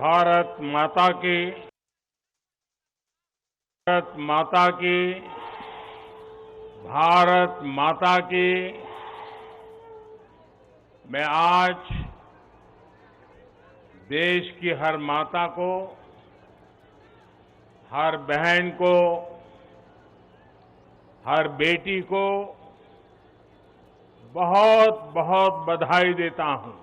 भारत माता की भारत माता की भारत माता की। मैं आज देश की हर माता को, हर बहन को, हर बेटी को बहुत बहुत बधाई देता हूं।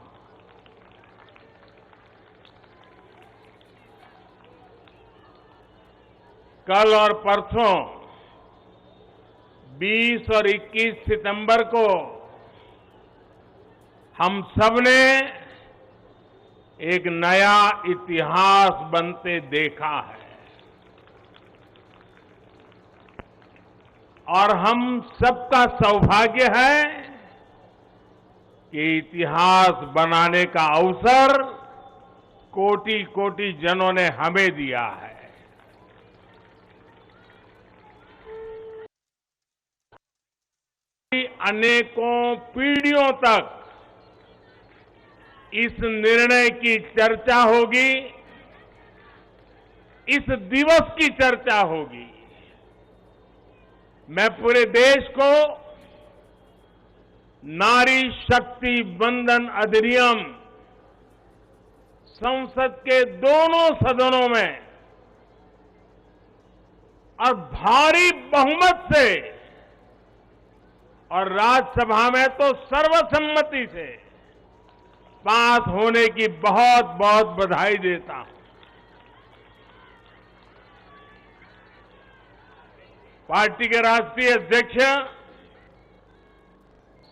कल और परसों 20 और 21 सितंबर को हम सबने एक नया इतिहास बनते देखा है और हम सबका सौभाग्य है कि इतिहास बनाने का अवसर कोटि कोटि जनों ने हमें दिया है। अनेकों पीढ़ियों तक इस निर्णय की चर्चा होगी, इस दिवस की चर्चा होगी। मैं पूरे देश को नारी शक्ति वंदन अधिनियम संसद के दोनों सदनों में और भारी बहुमत से और राज्यसभा में तो सर्वसम्मति से पास होने की बहुत बहुत बधाई देता हूं। पार्टी के राष्ट्रीय अध्यक्ष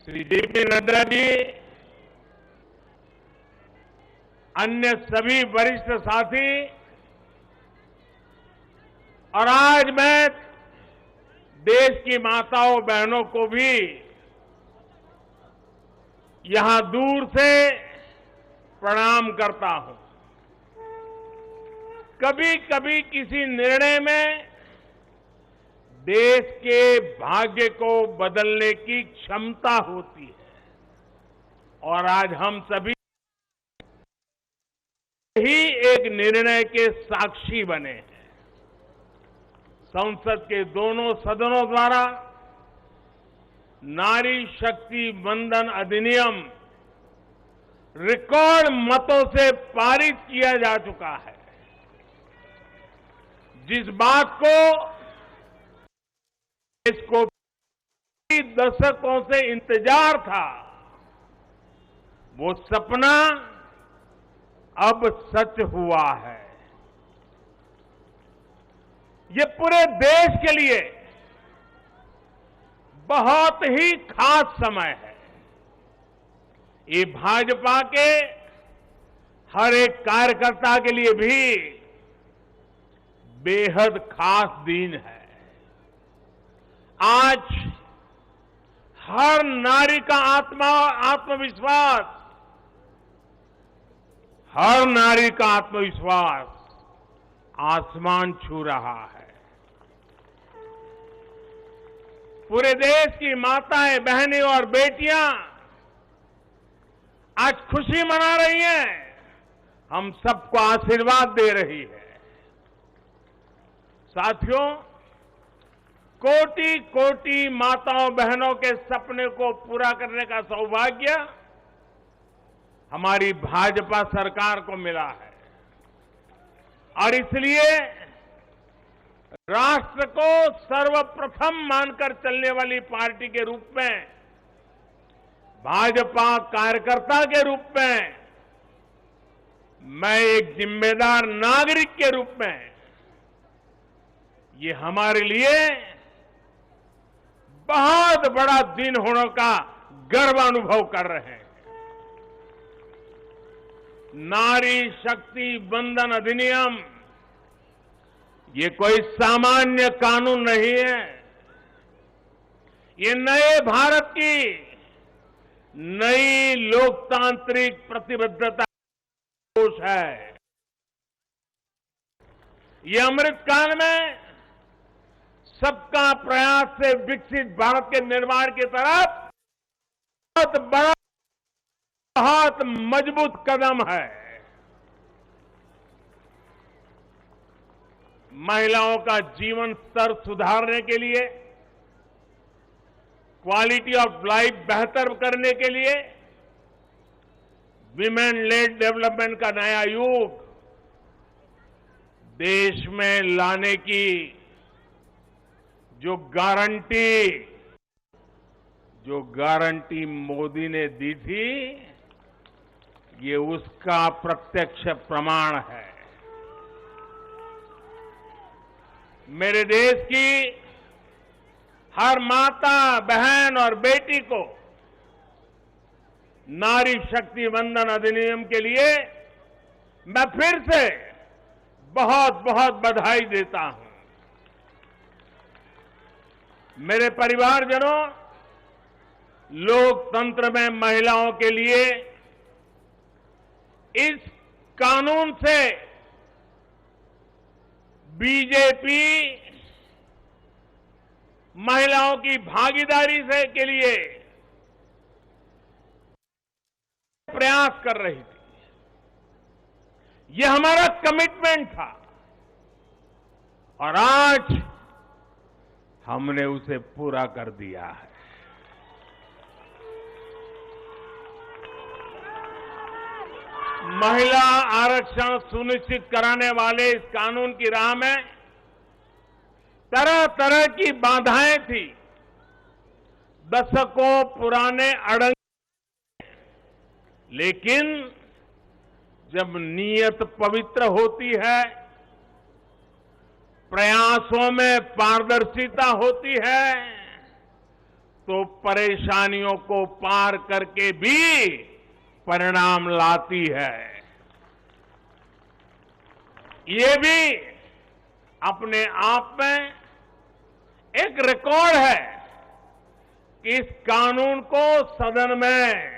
श्री जेपी नड्डा जी, अन्य सभी वरिष्ठ साथी और आज मैं देश की माताओं बहनों को भी यहां दूर से प्रणाम करता हूं। कभी कभी किसी निर्णय में देश के भाग्य को बदलने की क्षमता होती है और आज हम सभी ही एक निर्णय के साक्षी बने हैं। संसद के दोनों सदनों द्वारा नारी शक्ति वंदन अधिनियम रिकॉर्ड मतों से पारित किया जा चुका है। जिस बात को देश को दशकों से इंतजार था, वो सपना अब सच हुआ है। ये पूरे देश के लिए बहुत ही खास समय है। ये भाजपा के हर एक कार्यकर्ता के लिए भी बेहद खास दिन है। आज हर नारी का आत्मविश्वास, हर नारी का आत्मविश्वास आसमान छू रहा है। पूरे देश की माताएं, बहनें और बेटियां आज खुशी मना रही हैं, हम सबको आशीर्वाद दे रही है। साथियों, कोटि कोटि माताओं बहनों के सपने को पूरा करने का सौभाग्य हमारी भाजपा सरकार को मिला है और इसलिए राष्ट्र को सर्वप्रथम मानकर चलने वाली पार्टी के रूप में, भाजपा कार्यकर्ता के रूप में, मैं एक जिम्मेदार नागरिक के रूप में, ये हमारे लिए बहुत बड़ा दिन होने का गर्व अनुभव कर रहे हैं। नारी शक्ति वंदन अधिनियम ये कोई सामान्य कानून नहीं है। ये नए भारत की नई लोकतांत्रिक प्रतिबद्धता का घोष है। ये अमृतकाल में सबका प्रयास से विकसित भारत के निर्माण की तरफ बहुत बड़ा, बहुत मजबूत कदम है। महिलाओं का जीवन स्तर सुधारने के लिए, क्वालिटी ऑफ लाइफ बेहतर करने के लिए विमेन लेड डेवलपमेंट का नया युग देश में लाने की जो गारंटी मोदी ने दी थी, ये उसका प्रत्यक्ष प्रमाण है। मेरे देश की हर माता, बहन और बेटी को नारी शक्ति वंदन अधिनियम के लिए मैं फिर से बहुत बहुत बधाई देता हूं। मेरे परिवारजनों, लोकतंत्र में महिलाओं के लिए इस कानून से बीजेपी महिलाओं की भागीदारी से के लिए प्रयास कर रही थी। यह हमारा कमिटमेंट था और आज हमने उसे पूरा कर दिया है। महिला आरक्षण सुनिश्चित कराने वाले इस कानून की राह में तरह तरह की बाधाएं थी। दशकों पुराने अड़ंगे, लेकिन जब नीयत पवित्र होती है, प्रयासों में पारदर्शिता होती है, तो परेशानियों को पार करके भी परिणाम लाती है। ये भी अपने आप में एक रिकॉर्ड है कि इस कानून को सदन में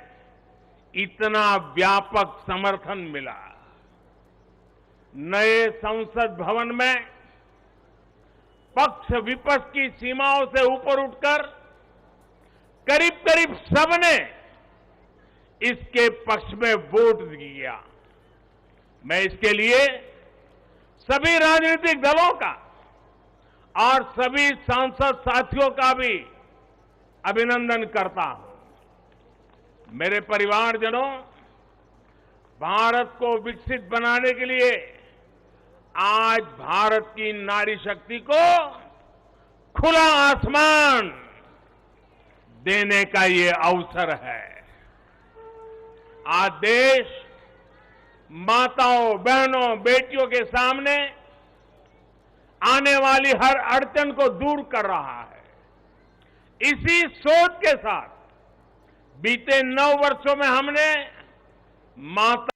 इतना व्यापक समर्थन मिला। नए संसद भवन में पक्ष विपक्ष की सीमाओं से ऊपर उठकर करीब करीब सबने इसके पक्ष में वोट दिया। मैं इसके लिए सभी राजनीतिक दलों का और सभी सांसद साथियों का भी अभिनंदन करता हूं। मेरे परिवारजनों, भारत को विकसित बनाने के लिए आज भारत की नारी शक्ति को खुला आसमान देने का ये अवसर है। आज देश माताओं, बहनों, बेटियों के सामने आने वाली हर अड़चन को दूर कर रहा है। इसी सोच के साथ बीते 9 वर्षों में हमने माता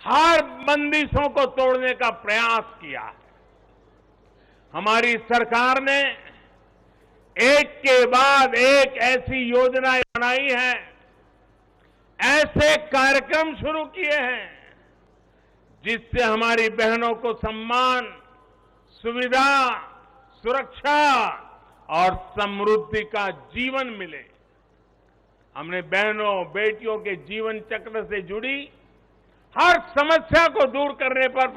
हर बंदिशों को तोड़ने का प्रयास किया है। हमारी सरकार ने एक के बाद एक ऐसी योजनाएं बनाई हैं, ऐसे कार्यक्रम शुरू किए हैं जिससे हमारी बहनों को सम्मान, सुविधा, सुरक्षा और समृद्धि का जीवन मिले। हमने बहनों, बेटियों के जीवन चक्र से जुड़ी हर समस्या को दूर करने पर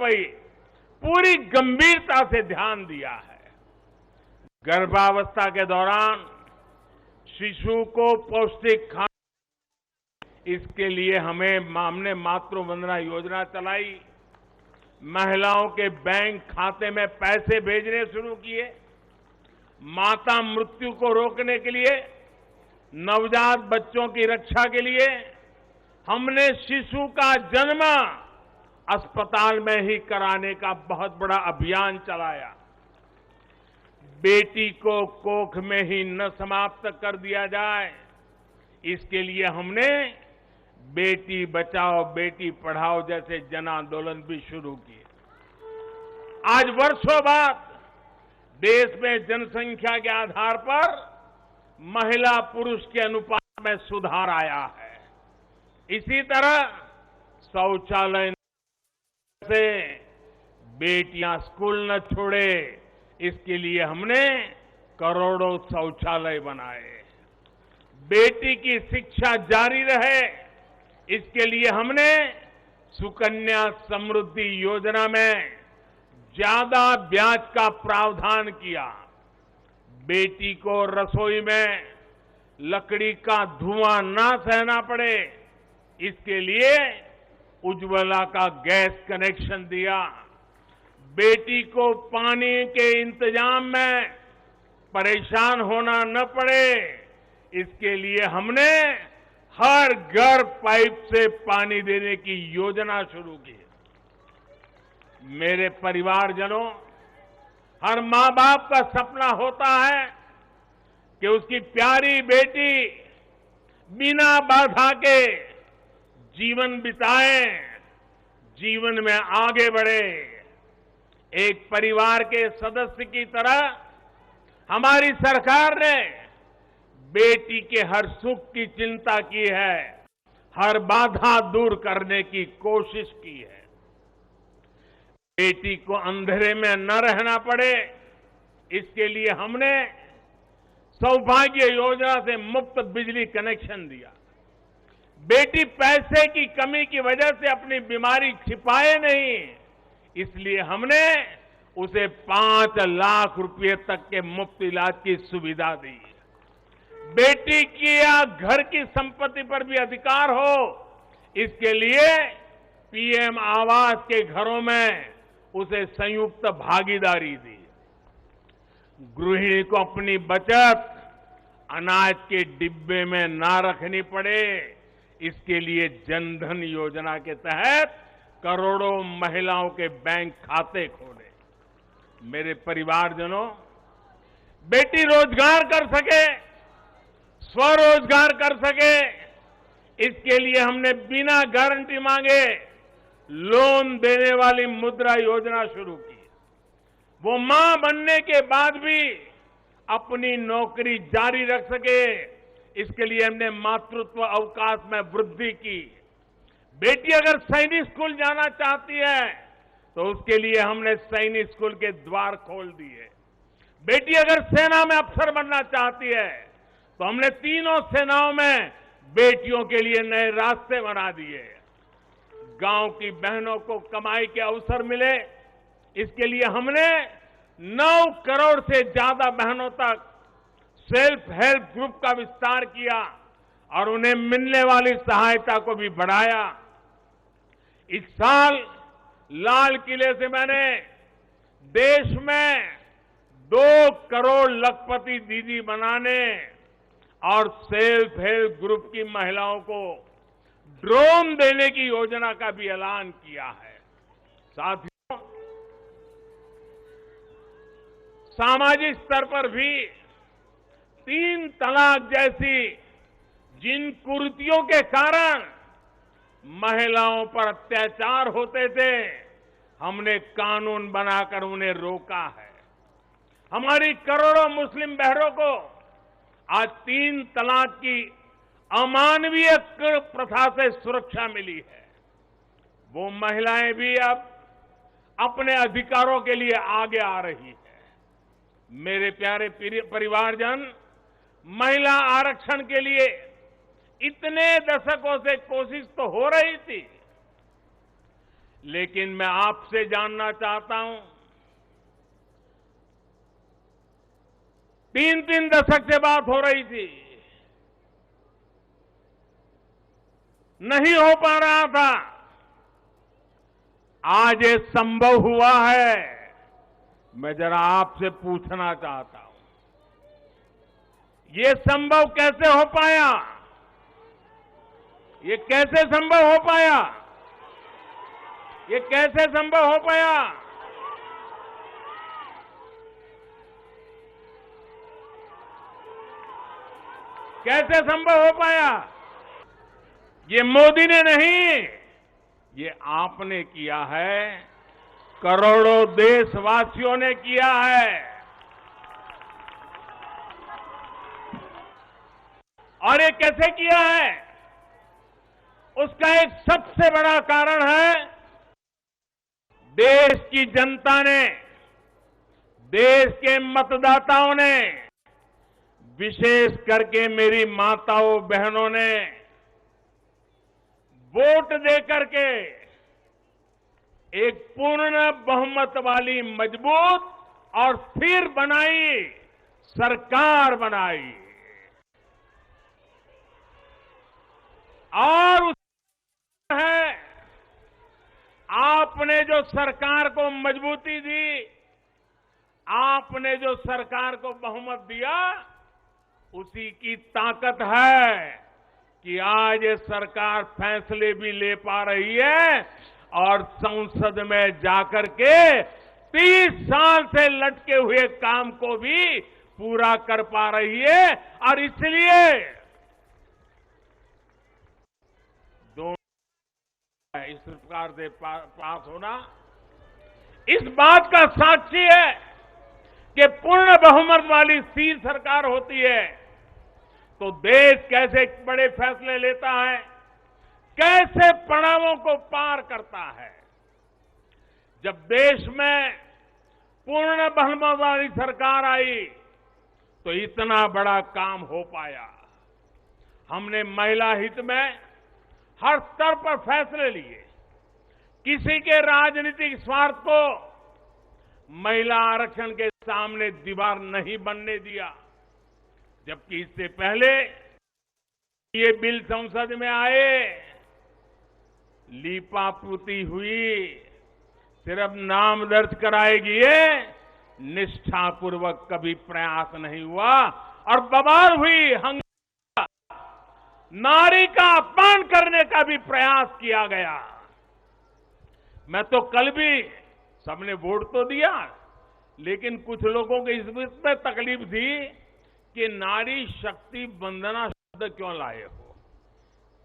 पूरी गंभीरता से ध्यान दिया है। गर्भावस्था के दौरान शिशु को पौष्टिक खाना, इसके लिए हमने मातृ वंदना योजना चलाई। महिलाओं के बैंक खाते में पैसे भेजने शुरू किए। माता मृत्यु को रोकने के लिए, नवजात बच्चों की रक्षा के लिए हमने शिशु का जन्म अस्पताल में ही कराने का बहुत बड़ा अभियान चलाया। बेटी को कोख में ही न समाप्त कर दिया जाए, इसके लिए हमने बेटी बचाओ बेटी पढ़ाओ जैसे जन आंदोलन भी शुरू किए। आज वर्षों बाद देश में जनसंख्या के आधार पर महिला पुरुष के अनुपात में सुधार आया है। इसी तरह शौचालय से बेटियां स्कूल न छोड़े, इसके लिए हमने करोड़ों शौचालय बनाए। बेटी की शिक्षा जारी रहे, इसके लिए हमने सुकन्या समृद्धि योजना में ज्यादा ब्याज का प्रावधान किया। बेटी को रसोई में लकड़ी का धुआं ना सहना पड़े, इसके लिए उज्ज्वला का गैस कनेक्शन दिया। बेटी को पानी के इंतजाम में परेशान होना न पड़े, इसके लिए हमने हर घर पाइप से पानी देने की योजना शुरू की। मेरे परिवारजनों, हर मां बाप का सपना होता है कि उसकी प्यारी बेटी बिना बाधा के जीवन बिताए, जीवन में आगे बढ़े। एक परिवार के सदस्य की तरह हमारी सरकार ने बेटी के हर सुख की चिंता की है, हर बाधा दूर करने की कोशिश की है। बेटी को अंधेरे में न रहना पड़े, इसके लिए हमने सौभाग्य योजना से मुफ्त बिजली कनेक्शन दिया। बेटी पैसे की कमी की वजह से अपनी बीमारी छिपाए नहीं, इसलिए हमने उसे 5 लाख रुपए तक के मुफ्त इलाज की सुविधा दी। बेटी की या घर की संपत्ति पर भी अधिकार हो, इसके लिए पीएम आवास के घरों में उसे संयुक्त भागीदारी दी। गृहिणी को अपनी बचत अनाज के डिब्बे में ना रखनी पड़े, इसके लिए जनधन योजना के तहत करोड़ों महिलाओं के बैंक खाते खोले। मेरे परिवारजनों, बेटी रोजगार कर सके, स्वरोजगार कर सके, इसके लिए हमने बिना गारंटी मांगे लोन देने वाली मुद्रा योजना शुरू की। वो मां बनने के बाद भी अपनी नौकरी जारी रख सके, इसके लिए हमने मातृत्व अवकाश में वृद्धि की। बेटी अगर सैनिक स्कूल जाना चाहती है तो उसके लिए हमने सैनिक स्कूल के द्वार खोल दिए। बेटी अगर सेना में अफसर बनना चाहती है तो हमने तीनों सेनाओं में बेटियों के लिए नए रास्ते बना दिए। गांव की बहनों को कमाई के अवसर मिले, इसके लिए हमने 9 करोड़ से ज्यादा बहनों तक सेल्फ हेल्प ग्रुप का विस्तार किया और उन्हें मिलने वाली सहायता को भी बढ़ाया। इस साल लाल किले से मैंने देश में 2 करोड़ लखपति दीदी बनाने और सेल्फ हेल्प ग्रुप की महिलाओं को ड्रोन देने की योजना का भी ऐलान किया है। साथियों, सामाजिक स्तर पर भी 3 तलाक जैसी जिन कुरीतियों के कारण महिलाओं पर अत्याचार होते थे, हमने कानून बनाकर उन्हें रोका है। हमारी करोड़ों मुस्लिम बहनों को आज 3 तलाक की अमानवीय प्रथा से सुरक्षा मिली है। वो महिलाएं भी अब अपने अधिकारों के लिए आगे आ रही है। मेरे प्यारे परिवारजन, महिला आरक्षण के लिए इतने दशकों से कोशिश तो हो रही थी, लेकिन मैं आपसे जानना चाहता हूं, 3 दशक से बात हो रही थी, नहीं हो पा रहा था। आज ये संभव हुआ है। मैं जरा आपसे पूछना चाहता हूं, ये संभव कैसे हो पाया? ये कैसे संभव हो पाया? ये कैसे संभव हो पाया? कैसे संभव हो पाया? ये मोदी ने नहीं, ये आपने किया है, करोड़ों देशवासियों ने किया है। और ये कैसे किया है? उसका एक सबसे बड़ा कारण है, देश की जनता ने, देश के मतदाताओं ने, विशेष करके मेरी माताओं बहनों ने वोट देकर के एक पूर्ण बहुमत वाली मजबूत और स्थिर बनाई सरकार बनाई और उस है आपने जो सरकार को मजबूती दी, आपने जो सरकार को बहुमत दिया, उसी की ताकत है कि आज ये सरकार फैसले भी ले पा रही है और संसद में जाकर के 30 साल से लटके हुए काम को भी पूरा कर पा रही है। और इसलिए दोनों इस प्रकार से पास होना इस बात का साक्षी है कि पूर्ण बहुमत वाली स्थिर सरकार होती है तो देश कैसे बड़े फैसले लेता है, कैसे पड़ावों को पार करता है। जब देश में पूर्ण बहुमत वाली सरकार आई तो इतना बड़ा काम हो पाया। हमने महिला हित में हर स्तर पर फैसले लिए, किसी के राजनीतिक स्वार्थ को महिला आरक्षण के सामने दीवार नहीं बनने दिया। जबकि इससे पहले ये बिल संसद में आए, लीपापोती हुई, सिर्फ नाम दर्ज कराएगी, ये निष्ठापूर्वक कभी प्रयास नहीं हुआ और बवाल हुई, हंगामा, नारी का अपमान करने का भी प्रयास किया गया। मैं तो कल भी, सबने वोट तो दिया, लेकिन कुछ लोगों को इस पर तकलीफ थी कि नारी शक्ति वंदना शब्द क्यों लाए हो।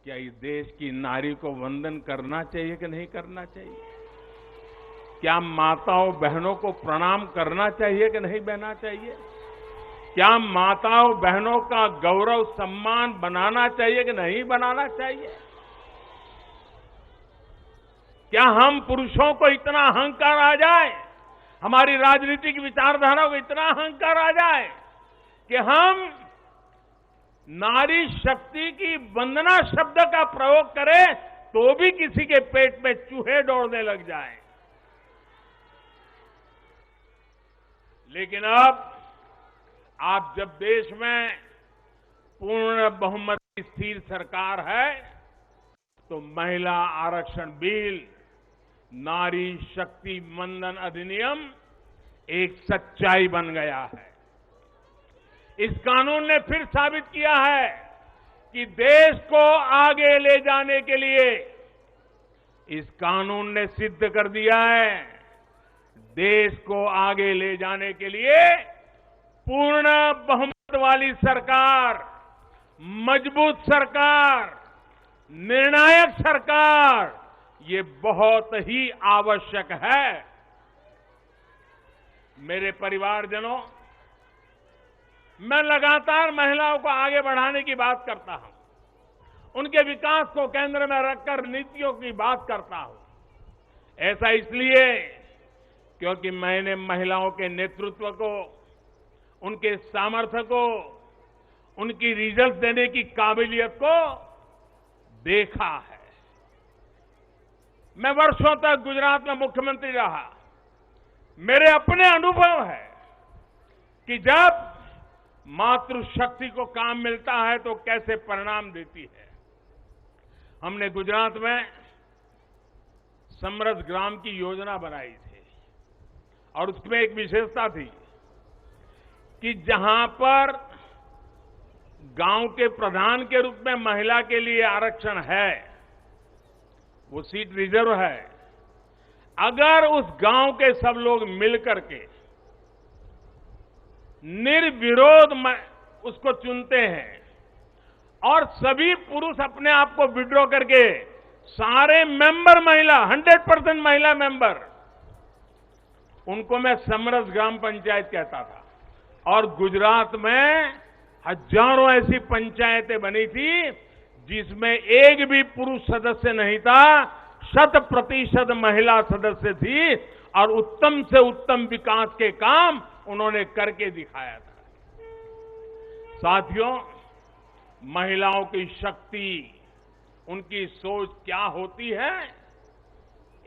क्या इस देश की नारी को वंदन करना चाहिए कि नहीं करना चाहिए? क्या माताओं बहनों को प्रणाम करना चाहिए कि नहीं बहना चाहिए? क्या माताओं बहनों का गौरव सम्मान बनाना चाहिए कि नहीं बनाना चाहिए? क्या हम पुरुषों को इतना अहंकार आ जाए, हमारी राजनीतिक विचारधारा को इतना अहंकार आ जाए कि हम नारी शक्ति की वंदना शब्द का प्रयोग करें तो भी किसी के पेट में चूहे दौड़ने लग जाएं? लेकिन अब आप जब देश में पूर्ण बहुमत की स्थिर सरकार है तो महिला आरक्षण बिल, नारी शक्ति वंदन अधिनियम एक सच्चाई बन गया है। इस कानून ने फिर साबित किया है कि देश को आगे ले जाने के लिए, इस कानून ने सिद्ध कर दिया है, देश को आगे ले जाने के लिए पूर्ण बहुमत वाली सरकार, मजबूत सरकार, निर्णायक सरकार, ये बहुत ही आवश्यक है। मेरे परिवारजनों, मैं लगातार महिलाओं को आगे बढ़ाने की बात करता हूं, उनके विकास को केंद्र में रखकर नीतियों की बात करता हूं। ऐसा इसलिए क्योंकि मैंने महिलाओं के नेतृत्व को, उनके सामर्थ्य को, उनकी रिजल्ट देने की काबिलियत को देखा है। मैं वर्षों तक गुजरात में मुख्यमंत्री रहा। मेरे अपने अनुभव है कि जब मातृशक्ति को काम मिलता है तो कैसे परिणाम देती है। हमने गुजरात में समृद्ध ग्राम की योजना बनाई थी और उसमें एक विशेषता थी कि जहां पर गांव के प्रधान के रूप में महिला के लिए आरक्षण है, वो सीट रिजर्व है, अगर उस गांव के सब लोग मिलकर के निर्विरोध उसको चुनते हैं और सभी पुरुष अपने आप को विड्रॉ करके सारे मेंबर महिला, 100% महिला मेंबर, उनको मैं समृद्ध ग्राम पंचायत कहता था। और गुजरात में हजारों ऐसी पंचायतें बनी थी जिसमें एक भी पुरुष सदस्य नहीं था, 100% महिला सदस्य थी और उत्तम से उत्तम विकास के काम उन्होंने करके दिखाया था। साथियों, महिलाओं की शक्ति, उनकी सोच क्या होती है,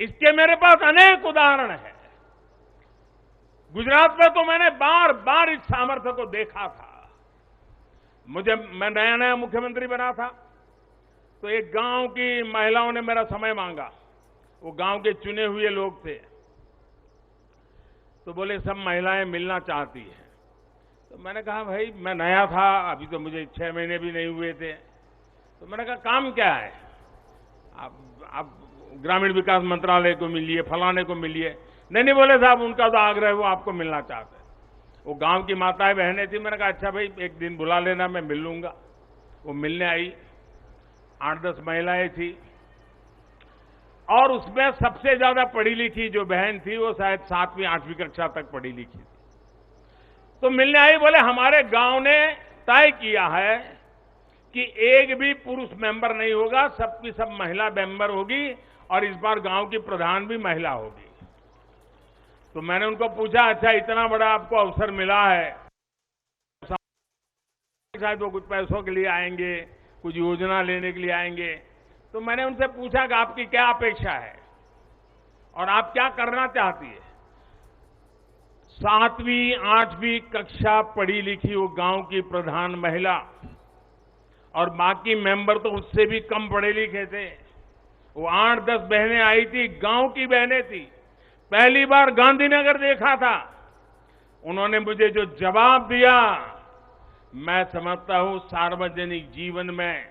इसके मेरे पास अनेक उदाहरण हैं। गुजरात में तो मैंने बार बार इस सामर्थ्य को देखा था। मैं नया नया मुख्यमंत्री बना था, तो एक गांव की महिलाओं ने मेरा समय मांगा। वो गांव के चुने हुए लोग थे, तो बोले सब महिलाएं मिलना चाहती हैं। तो मैंने कहा भाई मैं नया था, अभी तो मुझे 6 महीने भी नहीं हुए थे। तो मैंने कहा काम क्या है, आप ग्रामीण विकास मंत्रालय को मिलिए, फलाने को मिलिए। नहीं बोले साहब उनका तो आग्रह है, वो आपको मिलना चाहते हैं। वो गांव की माताएं बहनें थी। मैंने कहा अच्छा भाई एक दिन बुला लेना, मैं मिल लूंगा। वो मिलने आई, 8-10 महिलाएं थी, और उसमें सबसे ज्यादा पढ़ी लिखी जो बहन थी वो शायद 7वीं 8वीं कक्षा तक पढ़ी लिखी थी। तो मिलने आई, बोले हमारे गांव ने तय किया है कि एक भी पुरुष मेंबर नहीं होगा, सबकी सब महिला मेंबर होगी, और इस बार गांव की प्रधान भी महिला होगी। तो मैंने उनको पूछा अच्छा इतना बड़ा आपको अवसर मिला है, शायद वो कुछ पैसों के लिए आएंगे, कुछ योजना लेने के लिए आएंगे। तो मैंने उनसे पूछा कि आपकी क्या अपेक्षा है और आप क्या करना चाहती है। 7वीं 8वीं कक्षा पढ़ी लिखी वो गांव की प्रधान महिला, और बाकी मेंबर तो उससे भी कम पढ़े लिखे थे। वो 8-10 बहनें आई थी, गांव की बहनें थी। पहली बार गांधीनगर देखा था। उन्होंने मुझे जो जवाब दिया, मैं समझता हूं सार्वजनिक जीवन में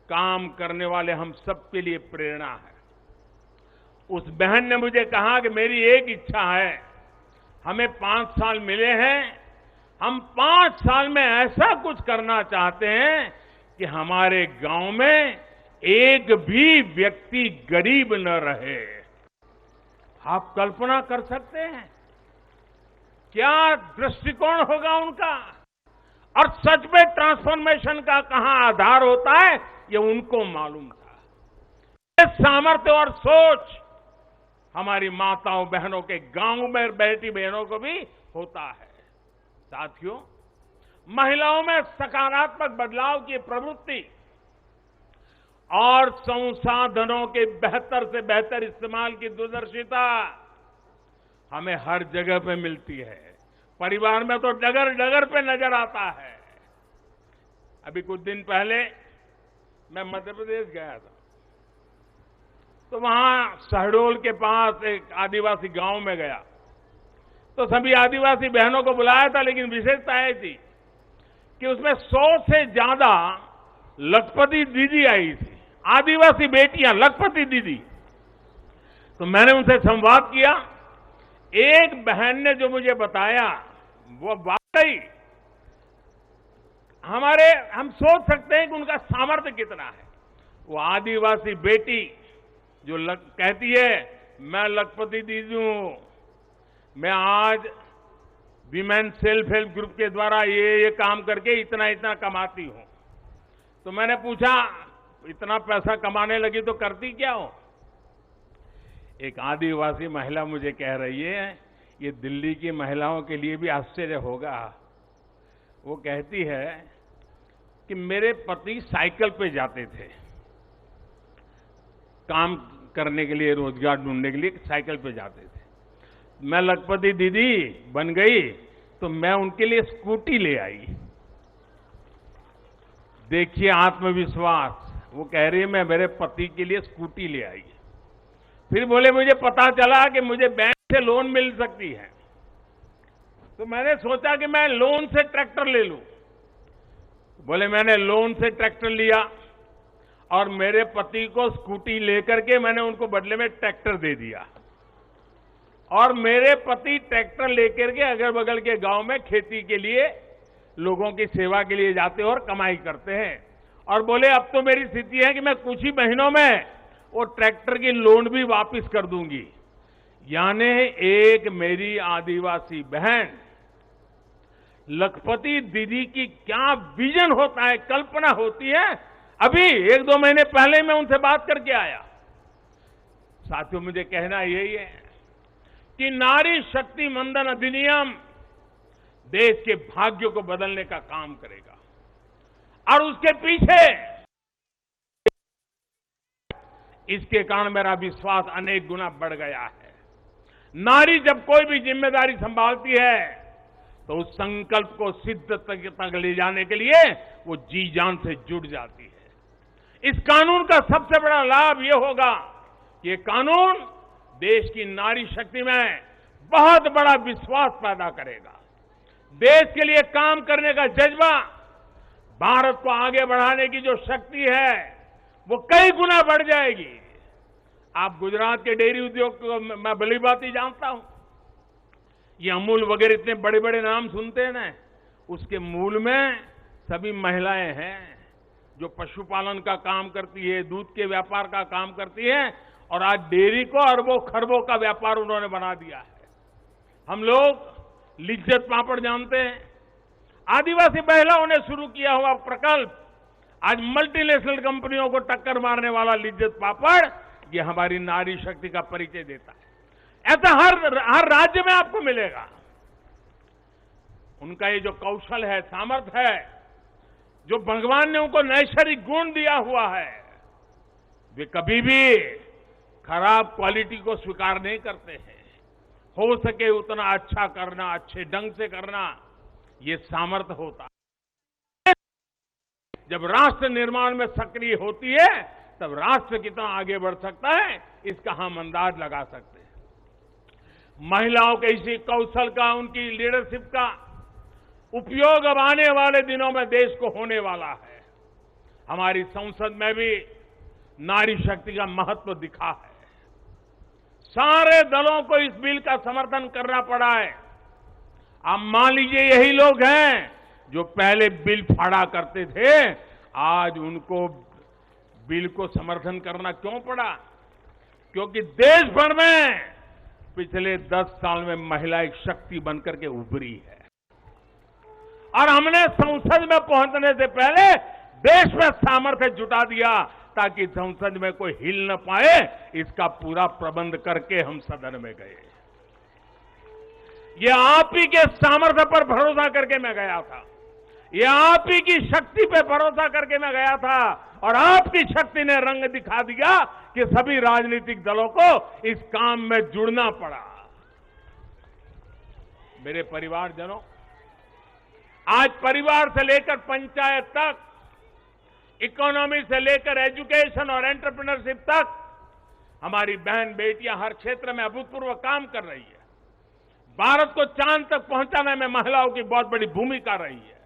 काम करने वाले हम सबके लिए प्रेरणा है। उस बहन ने मुझे कहा कि मेरी एक इच्छा है, हमें 5 साल मिले हैं, हम 5 साल में ऐसा कुछ करना चाहते हैं कि हमारे गांव में एक भी व्यक्ति गरीब न रहे। आप कल्पना कर सकते हैं क्या दृष्टिकोण होगा उनका। और सच में ट्रांसफॉर्मेशन का कहां आधार होता है ये उनको मालूम था। ये सामर्थ्य और सोच हमारी माताओं बहनों के, गांव में बेटी बहनों को भी होता है। साथियों, महिलाओं में सकारात्मक बदलाव की प्रवृत्ति और संसाधनों के बेहतर से बेहतर इस्तेमाल की दूरदर्शिता हमें हर जगह पे मिलती है। परिवार में तो डगर डगर पे नजर आता है। अभी कुछ दिन पहले मैं मध्य प्रदेश गया था, तो वहां शहडोल के पास एक आदिवासी गांव में गया, तो सभी आदिवासी बहनों को बुलाया था, लेकिन विशेषता यह थी कि उसमें 100 से ज्यादा लखपति दीदी आई थी, आदिवासी बेटियां, लखपति दीदी। तो मैंने उनसे संवाद किया। एक बहन ने जो मुझे बताया वो वाकई हम सोच सकते हैं कि उनका सामर्थ्य कितना है। वो आदिवासी बेटी जो कहती है मैं लखपति दीदी हूं, मैं आज विमेन सेल्फ हेल्प ग्रुप के द्वारा ये काम करके इतना इतना कमाती हूं। तो मैंने पूछा इतना पैसा कमाने लगी तो करती क्या हो। एक आदिवासी महिला मुझे कह रही है, ये दिल्ली की महिलाओं के लिए भी आश्चर्य होगा। वो कहती है कि मेरे पति साइकिल पे जाते थे, काम करने के लिए, रोजगार ढूंढने के लिए साइकिल पे जाते थे। मैं लखपति दीदी बन गई तो मैं उनके लिए स्कूटी ले आई। देखिए आत्मविश्वास। वो कह रही है मैं मेरे पति के लिए स्कूटी ले आई। फिर बोले मुझे पता चला कि मुझे बैंक से लोन मिल सकती है, तो मैंने सोचा कि मैं लोन से ट्रैक्टर ले लूं। बोले मैंने लोन से ट्रैक्टर लिया और मेरे पति को स्कूटी लेकर के मैंने उनको बदले में ट्रैक्टर दे दिया, और मेरे पति ट्रैक्टर लेकर के अगल बगल के गांव में खेती के लिए लोगों की सेवा के लिए जाते हैं और कमाई करते हैं। और बोले अब तो मेरी स्थिति है कि मैं कुछ ही महीनों में वो ट्रैक्टर की लोन भी वापस कर दूंगी। यानी एक मेरी आदिवासी बहन लखपति दीदी की क्या विजन होता है, कल्पना होती है। अभी 1-2 महीने पहले मैं उनसे बात करके आया। साथियों, मुझे कहना यही है कि नारी शक्ति मंदन अधिनियम देश के भाग्य को बदलने का काम करेगा, और उसके पीछे इसके कारण मेरा विश्वास अनेक गुना बढ़ गया है। नारी जब कोई भी जिम्मेदारी संभालती है तो उस संकल्प को सिद्ध तक ले जाने के लिए वो जी जान से जुट जाती है। इस कानून का सबसे बड़ा लाभ ये होगा कि ये कानून देश की नारी शक्ति में बहुत बड़ा विश्वास पैदा करेगा। देश के लिए काम करने का जज्बा, भारत को आगे बढ़ाने की जो शक्ति है वो कई गुना बढ़ जाएगी। आप गुजरात के डेयरी उद्योग को मैं भली बात ही जानता हूं। ये अमूल वगैरह इतने बड़े बड़े नाम सुनते हैं ना, उसके मूल में सभी महिलाएं हैं जो पशुपालन का काम करती है, दूध के व्यापार का काम करती है, और आज डेयरी को अरबों खरबों का व्यापार उन्होंने बना दिया है। हम लोग लिज्जत पापड़ जानते हैं, आदिवासी महिलाओं ने शुरू किया हुआ प्रकल्प आज मल्टीनेशनल कंपनियों को टक्कर मारने वाला लिज्जत पापड़, ये हमारी नारी शक्ति का परिचय देता है। ऐसा हर राज्य में आपको मिलेगा। उनका ये जो कौशल है, सामर्थ्य है, जो भगवान ने उनको नैसर्गिक गुण दिया हुआ है, वे कभी भी खराब क्वालिटी को स्वीकार नहीं करते हैं। हो सके उतना अच्छा करना, अच्छे ढंग से करना, ये सामर्थ्य होता है। जब राष्ट्र निर्माण में सक्रिय होती है तब राष्ट्र कितना आगे बढ़ सकता है, इसका हम अंदाज लगा सकते हैं। महिलाओं के इसी कौशल का, उनकी लीडरशिप का उपयोग अब आने वाले दिनों में देश को होने वाला है। हमारी संसद में भी नारी शक्ति का महत्व दिखा है। सारे दलों को इस बिल का समर्थन करना पड़ा है। आप मान लीजिए यही लोग हैं जो पहले बिल फाड़ा करते थे, आज उनको बिल को समर्थन करना क्यों पड़ा? क्योंकि देश भर में पिछले 10 साल में महिला एक शक्ति बनकर के उभरी है, और हमने संसद में पहुंचने से पहले देश में सामर्थ्य जुटा दिया ताकि संसद में कोई हिल न पाए। इसका पूरा प्रबंध करके हम सदन में गए। ये आप ही के सामर्थ्य पर भरोसा करके मैं गया था, ये आप ही की शक्ति पे भरोसा करके मैं गया था, और आपकी शक्ति ने रंग दिखा दिया कि सभी राजनीतिक दलों को इस काम में जुड़ना पड़ा। मेरे परिवारजनों, आज परिवार से लेकर पंचायत तक, इकोनॉमी से लेकर एजुकेशन और एंटरप्रेन्योरशिप तक हमारी बहन बेटियां हर क्षेत्र में अभूतपूर्व काम कर रही है। भारत को चांद तक पहुंचाने में महिलाओं की बहुत बड़ी भूमिका रही है।